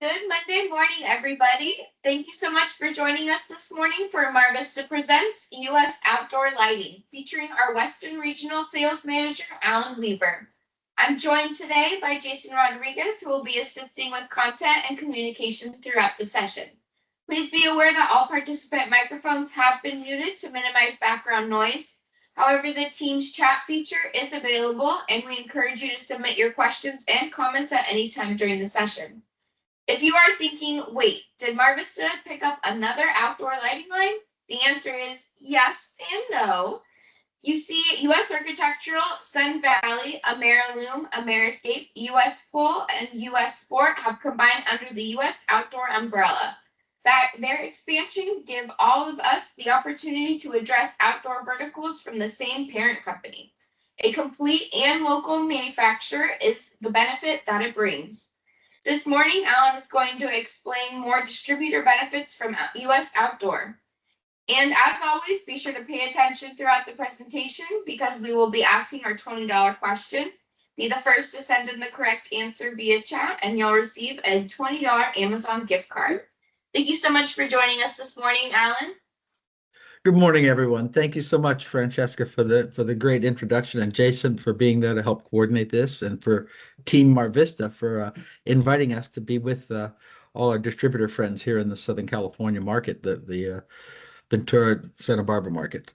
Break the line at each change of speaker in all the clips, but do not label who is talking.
Good Monday morning, everybody. Thank you so much for joining us this morning for Vista Presents U.S. Outdoor Lighting, featuring our Western Regional Sales Manager, Alan Weaver. I'm joined today by Jason Rodriguez, who will be assisting with content and communication throughout the session. Please be aware that all participant microphones have been muted to minimize background noise. However, the Teams chat feature is available, and we encourage you to submit your questions and comments at any time during the session. If you are thinking, wait, did Marvista pick up another outdoor lighting line? The answer is yes and no. You see U.S. Architectural, Sun Valley, AmeriLume, Ameriscape, U.S. Pool, and U.S. Sport have combined under the U.S. Outdoor umbrella. Their expansion give all of us the opportunity to address outdoor verticals from the same parent company. A complete and local manufacturer is the benefit that it brings. This morning, Alan is going to explain more distributor benefits from U.S. Outdoor. And as always, be sure to pay attention throughout the presentation because we will be asking our $20 question. Be the first to send in the correct answer via chat, and you'll receive a $20 Amazon gift card. Thank you so much for joining us this morning, Alan.
Good morning, everyone. Thank you so much, Francesca, for the great introduction, and Jason for being there to help coordinate this, and for Team Marvista for inviting us to be with all our distributor friends here in the Southern California market, the Ventura, Santa Barbara market.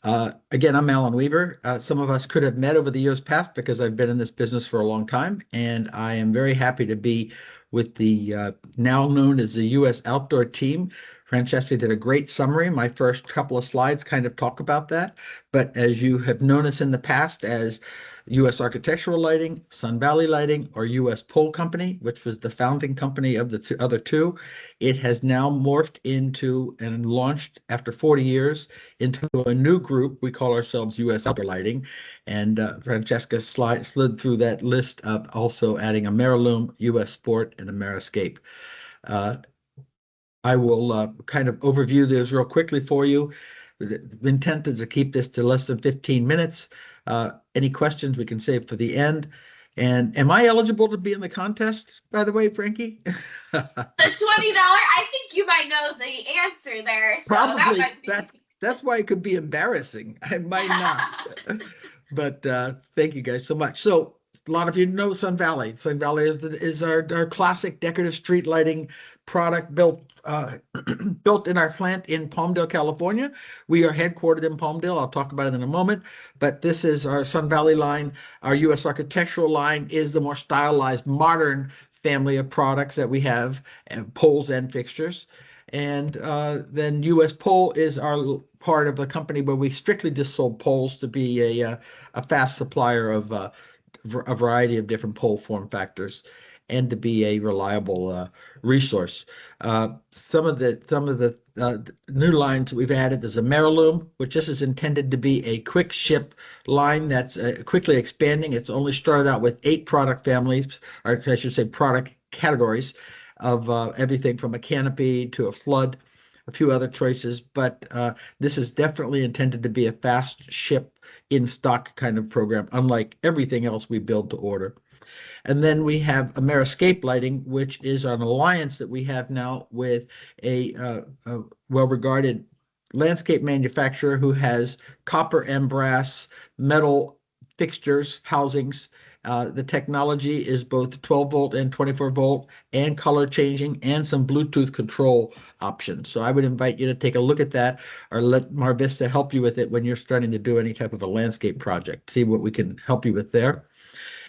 Again, I'm Alan Weaver. Some of us could have met over the years past because I've been in this business for a long time, and I am very happy to be with the now known as the U.S. Outdoor team. Francesca did a great summary. My first couple of slides kind of talk about that. But as you have known us in the past as U.S. Architectural Lighting, Sun Valley Lighting, or U.S. Pole Company, which was the founding company of the other two, it has now morphed into and launched after 40 years into a new group. We call ourselves U.S. Outdoor Lighting. And Francesca slid through that list of also adding AmeriLume, U.S. Sport, and Ameriscape. I will kind of overview this real quickly for you. The intent is to keep this to less than 15 minutes. Any questions we can save for the end. And am I eligible to be in the contest, by the way, Frankie?
The $20, I think you might know the answer there. So
Probably. That's why it could be embarrassing. I might not. But thank you guys so much. So a lot of you know Sun Valley. Sun Valley is our classic decorative street lighting product built in our plant in Palmdale, California. We are headquartered in Palmdale. I'll talk about it in a moment. But this is our Sun Valley line. Our U.S. Architectural line is the more stylized, modern family of products that we have, poles and fixtures. And then U.S. Pole is our part of the company where we strictly just sold poles to be a fast supplier of a variety of different pole form factors, and to be a reliable resource. Some of the new lines that we've added is AmeriLume, which this is intended to be a quick ship line that's quickly expanding. It's only started out with 8 product families, or I should say product categories, of everything from a canopy to a flood, a few other choices, but this is definitely intended to be a fast ship in stock kind of program, unlike everything else we build to order. And then we have Ameriscape Lighting, which is an alliance that we have now with a well-regarded landscape manufacturer who has copper and brass metal fixtures, housings. The technology is both 12 volt and 24 volt and color changing and some Bluetooth control options. So I would invite you to take a look at that, or let Marvista help you with it when you're starting to do any type of a landscape project. See what we can help you with there.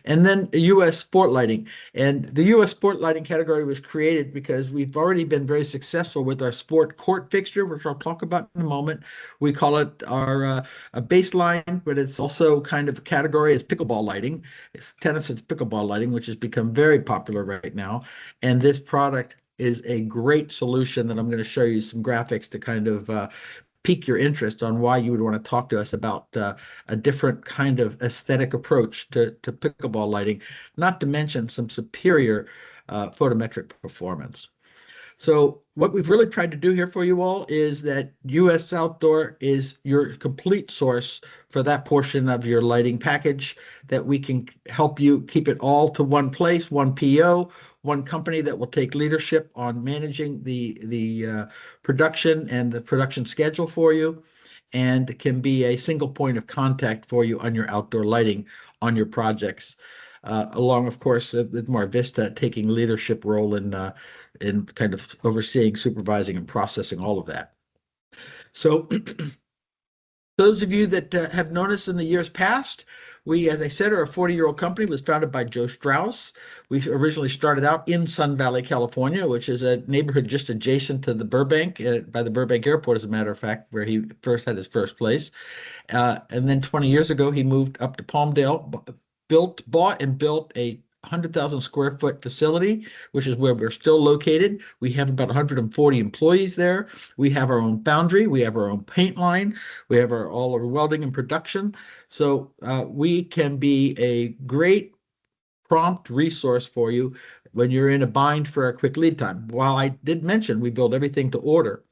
And then U.S. Sport Lighting. And the U.S. Sport Lighting category was created because we've already been very successful with our sport court fixture, which I'll talk about in a moment. We call it our a baseline, but it's also kind of a category as pickleball lighting. It's tennis and pickleball lighting, which has become very popular right now. And this product is a great solution that I'm going to show you some graphics to kind of pique your interest on why you would want to talk to us about a different kind of aesthetic approach to pickleball lighting, not to mention some superior photometric performance. So what we've really tried to do here for you all is that US Outdoor is your complete source for that portion of your lighting package, that we can help you keep it all to one place, one PO, one company that will take leadership on managing the production and the production schedule for you, and can be a single point of contact for you on your outdoor lighting on your projects. Along, of course, with more Vista taking leadership role in kind of overseeing, supervising, and processing all of that. So those of you that have known us in the years past, we, as I said, are a 40-year-old company. It was founded by Joe Strauss. We originally started out in Sun Valley, California, which is a neighborhood just adjacent to the Burbank, by the Burbank Airport, as a matter of fact, where he first had his first place. And then 20 years ago, he moved up to Palmdale, bought and built a 100,000 square foot facility, which is where we're still located. We have about 140 employees there. We have our own foundry. We have our own paint line. We have all our welding and production. So we can be a great prompt resource for you when you're in a bind for a quick lead time. While I did mention we build everything to order,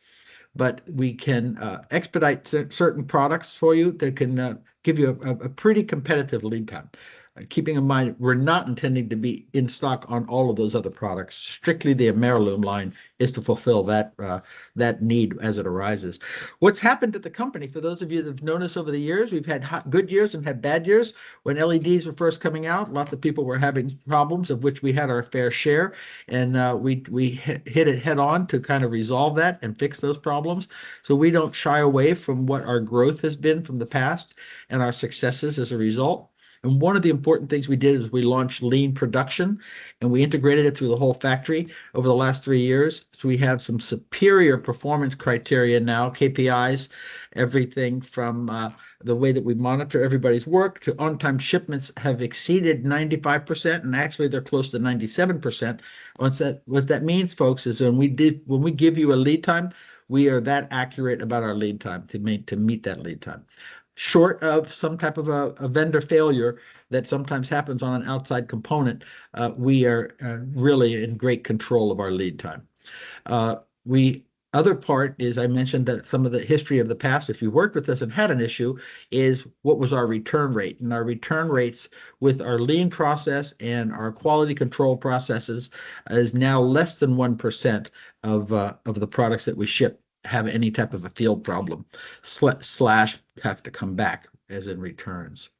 but we can expedite certain products for you that can give you a pretty competitive lead time. Keeping in mind, we're not intending to be in stock on all of those other products. Strictly the Ameriloom line is to fulfill that need as it arises. What's happened at the company, for those of you that have known us over the years, we've had good years and had bad years. When LEDs were first coming out, lots of people were having problems, of which we had our fair share, and we hit it head on to kind of resolve that and fix those problems. So we don't shy away from what our growth has been from the past and our successes as a result. And one of the important things we did is we launched lean production, and we integrated it through the whole factory over the last 3 years. So we have some superior performance criteria now, KPIs, everything from the way that we monitor everybody's work to on-time shipments have exceeded 95%, and actually they're close to 97%. What that means, folks, is when we give you a lead time, we are that accurate about our lead time to meet that lead time. Short of some type of a vendor failure that sometimes happens on an outside component, we are really in great control of our lead time. Other part is, I mentioned that some of the history of the past, if you worked with us and had an issue, is what was our return rate. And our return rates with our lean process and our quality control processes is now less than 1% of the products that we ship have any type of a field problem, slash have to come back as in returns.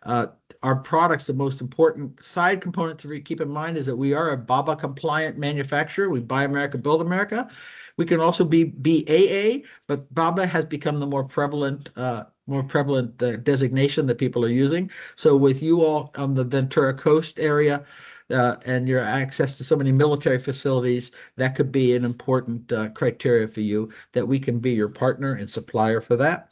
Our products, the most important side component to keep in mind is that we are a BABA compliant manufacturer. We buy America, build America. We can also be BAA, but BABA has become the more prevalent designation that people are using. So with you all on the Ventura Coast area, and your access to so many military facilities, that could be an important criteria for you, that we can be your partner and supplier for that.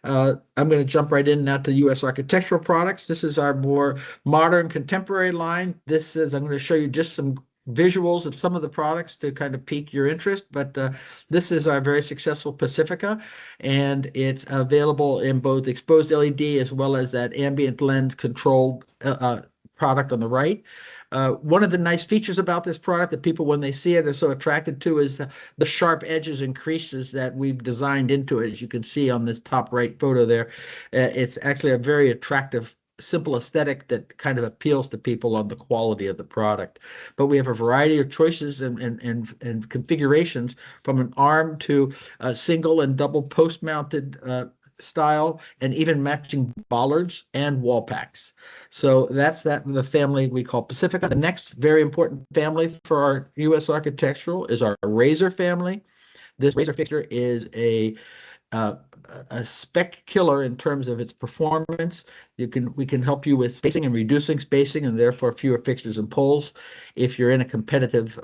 I'm going to jump right in now to U.S. architectural products. This is our more modern contemporary line. I'm going to show you just some visuals of some of the products to kind of pique your interest, but this is our very successful Pacifica, and it's available in both exposed LED as well as that ambient lens controlled product on the right. One of the nice features about this product that people, when they see it, are so attracted to is the sharp edges and creases that we've designed into it. As you can see on this top right photo there, it's actually a very attractive, simple aesthetic that kind of appeals to people on the quality of the product. But we have a variety of choices and configurations, from an arm to a single and double post-mounted style, and even matching bollards and wall packs. So that's the family we call Pacifica. The next very important family for our U.S. architectural is our Razor family. This Razor fixture is a spec killer in terms of its performance. We can help you with spacing and reducing spacing, and therefore fewer fixtures and poles. If you're in a competitive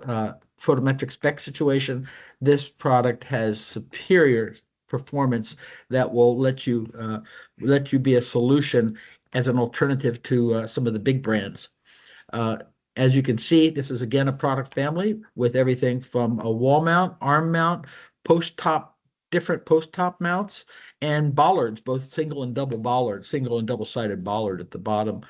photometric spec situation, this product has superior performance that will let you be a solution as an alternative to some of the big brands. As you can see, this is again a product family with everything from a wall mount, arm mount, different post top mounts, and bollards, both single and double sided bollard at the bottom.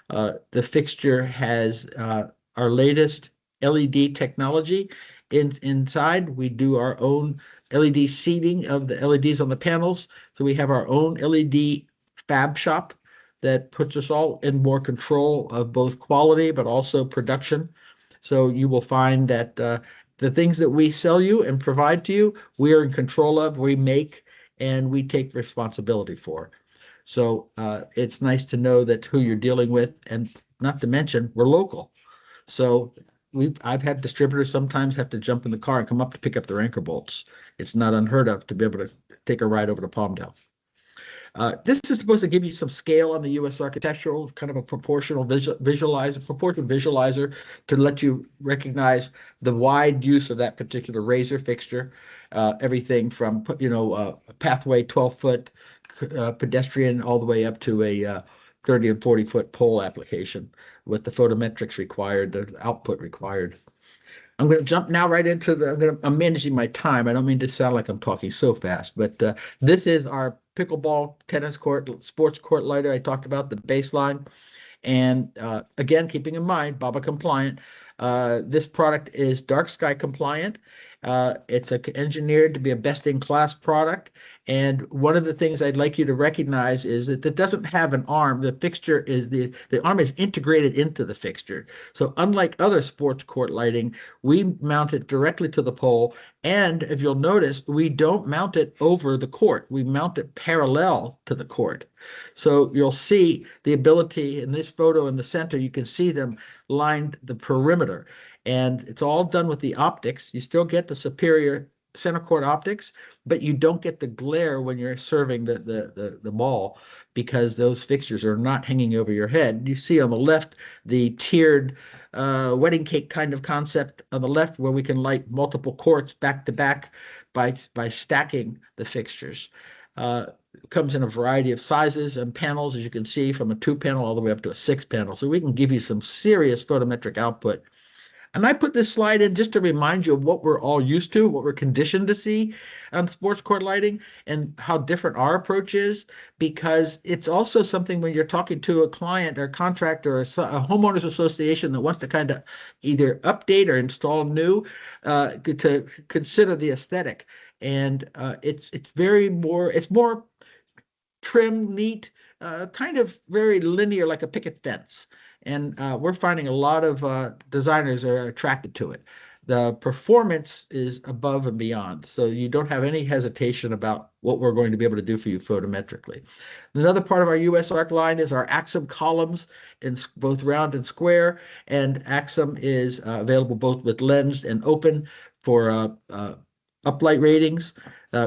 The fixture has our latest LED technology Inside, we do our own LED seating of the LEDs on the panels. So we have our own LED fab shop that puts us all in more control of both quality but also production. So you will find that the things that we sell you and provide to you, we are in control of, we make, and we take responsibility for. So it's nice to know that who you're dealing with, and not to mention we're local. So I've had distributors sometimes have to jump in the car and come up to pick up their anchor bolts. It's not unheard of to be able to take a ride over to Palmdale. This is supposed to give you some scale on the U.S. architectural, kind of a proportional visualizer to let you recognize the wide use of that particular razor fixture. Everything from, a pathway 12-foot pedestrian all the way up to a 30 and 40-foot pole application with the photometrics required, the output required. I'm going to jump now right into I'm managing my time. I don't mean to sound like I'm talking so fast, but this is our pickleball tennis court, sports court lighter. I talked about the baseline. And again, keeping in mind, BABA compliant. This product is dark sky compliant. It's engineered to be a best-in-class product. And one of the things I'd like you to recognize is that it doesn't have an arm. The fixture is the arm is integrated into the fixture. So unlike other sports court lighting, we mount it directly to the pole. And if you'll notice, we don't mount it over the court. We mount it parallel to the court. So you'll see the ability in this photo in the center, you can see them lined the perimeter. And it's all done with the optics. You still get the superior center court optics, but you don't get the glare when you're serving the ball because those fixtures are not hanging over your head. You see on the left the tiered wedding cake kind of concept on the left where we can light multiple courts back to back by stacking the fixtures. Comes in a variety of sizes and panels, as you can see, from a 2-panel all the way up to a 6-panel. So we can give you some serious photometric output. And I put this slide in just to remind you of what we're all used to, what we're conditioned to see on sports court lighting, and how different our approach is, because it's also something when you're talking to a client or contractor or a homeowners association that wants to kind of either update or install new, to consider the aesthetic. And it's more trim, neat, kind of very linear, like a picket fence. And we're finding a lot of designers are attracted to it. The performance is above and beyond, so you don't have any hesitation about what we're going to be able to do for you photometrically. Another part of our US Arc line is our Axum columns in both round and square, and Axum is available both with lens and open for uplight ratings,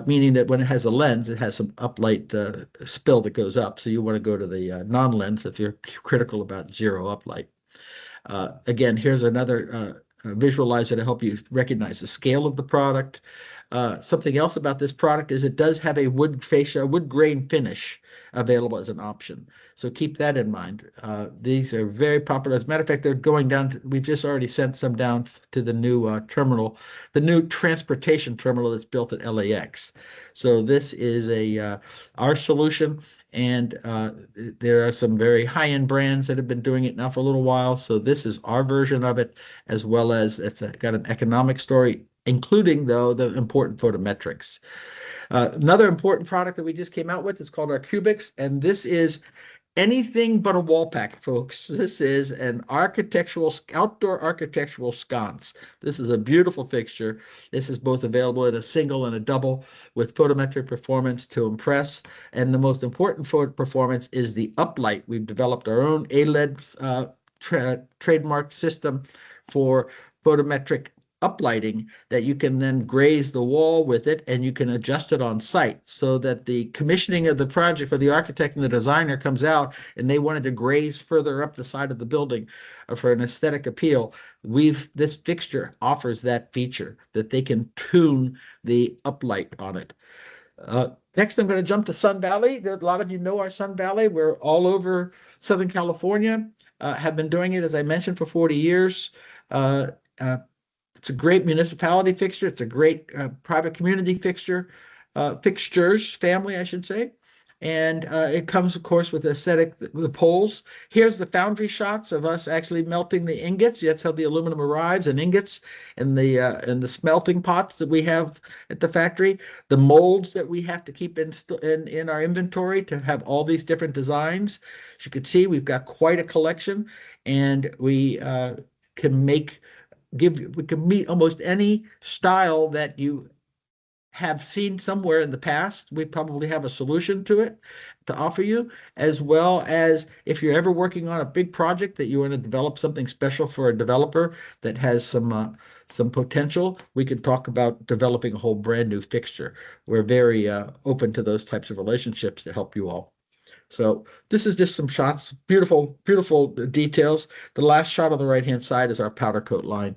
meaning that when it has a lens, it has some uplight spill that goes up. So you want to go to the non-lens if you're critical about zero uplight. Again, here's another visualizer to help you recognize the scale of the product. Something else about this product is it does have a wood fascia, wood grain finish available as an option. So keep that in mind. These are very popular. As a matter of fact, they're going down to, we've just already sent some down to the new terminal, the new transportation terminal that's built at LAX. So this is our solution. And there are some very high-end brands that have been doing it now for a little while. So this is our version of it, as well as it's got an economic story, including, though, the important photometrics. Another important product that we just came out with is called our Cubics, and this is anything but a wall pack, folks. This is an outdoor architectural sconce. This is a beautiful fixture. This is both available in a single and a double with photometric performance to impress. And the most important performance is the uplight. We've developed our own ALED trademark system for photometric uplighting that you can then graze the wall with it, and you can adjust it on site so that the commissioning of the project for the architect and the designer comes out and they wanted to graze further up the side of the building for an aesthetic appeal. This fixture offers that feature that they can tune the uplight on it. Next, I'm going to jump to Sun Valley. A lot of you know our Sun Valley. We're all over Southern California, have been doing it, as I mentioned, for 40 years. It's a great municipality fixture. It's a great private community fixture, fixtures family, I should say. And it comes, of course, with aesthetic, the poles. Here's the foundry shots of us actually melting the ingots. That's how the aluminum arrives, and ingots, and the smelting pots that we have at the factory. The molds that we have to keep in our inventory to have all these different designs. As you can see, we've got quite a collection, and we can we can meet almost any style that you have seen somewhere in the past. We probably have a solution to it to offer you, as well as if you're ever working on a big project that you want to develop something special for a developer that has some potential, we could talk about developing a whole brand new fixture. We're very open to those types of relationships to help you all. So this is just some shots, beautiful, beautiful details. The last shot on the right-hand side is our powder coat line.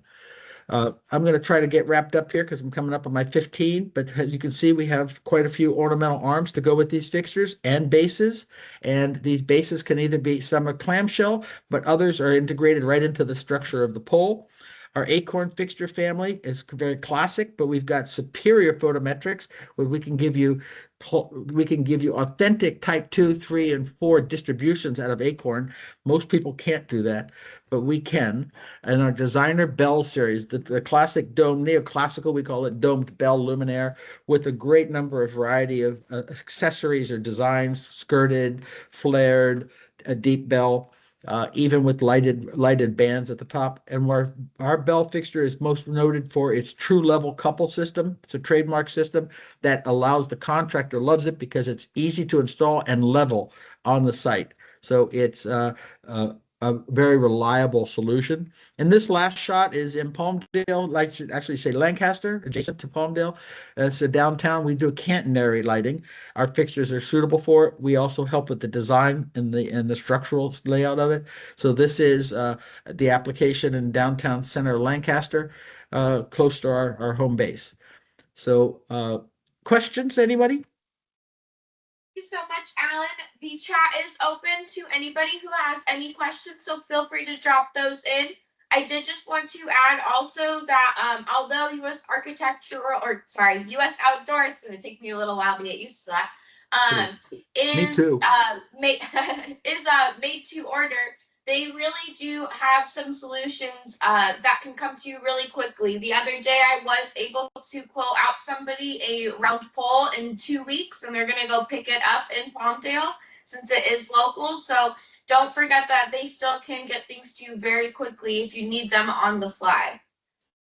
I'm going to try to get wrapped up here because I'm coming up on my 15, but as you can see, we have quite a few ornamental arms to go with these fixtures and bases. And these bases can either be some are clamshell, but others are integrated right into the structure of the pole. Our acorn fixture family is very classic, but we've got superior photometrics where we can give you authentic type 2, 3, and 4 distributions out of acorn. Most people can't do that, but we can. And our designer bell series, the classic dome, neoclassical, we call it domed bell luminaire, with a great number of variety of accessories or designs, skirted, flared, a deep bell, even with lighted bands at the top. And our bell fixture is most noted for its true level couple system. It's a trademark system that allows the contractor, loves it because it's easy to install and level on the site. So it's a very reliable solution. And this last shot is in Palmdale, I should actually say Lancaster, adjacent to Palmdale. So downtown, we do catenary lighting. Our fixtures are suitable for it. We also help with the design and the structural layout of it. So this is the application in downtown center Lancaster, close to our home base. So questions, anybody?
You so much, Alan. The chat is open to anybody who has any questions, so feel free to drop those in. I did just want to add also that although U.S. architectural, or sorry, U.S. outdoor, it's going to take me a little while to get used to that.
Me
Is
too.
made made to order. They really do have some solutions that can come to you really quickly. The other day, I was able to quote out somebody a round pole in 2 weeks, and they're going to go pick it up in Palmdale since it is local. So don't forget that they still can get things to you very quickly if you need them on the fly.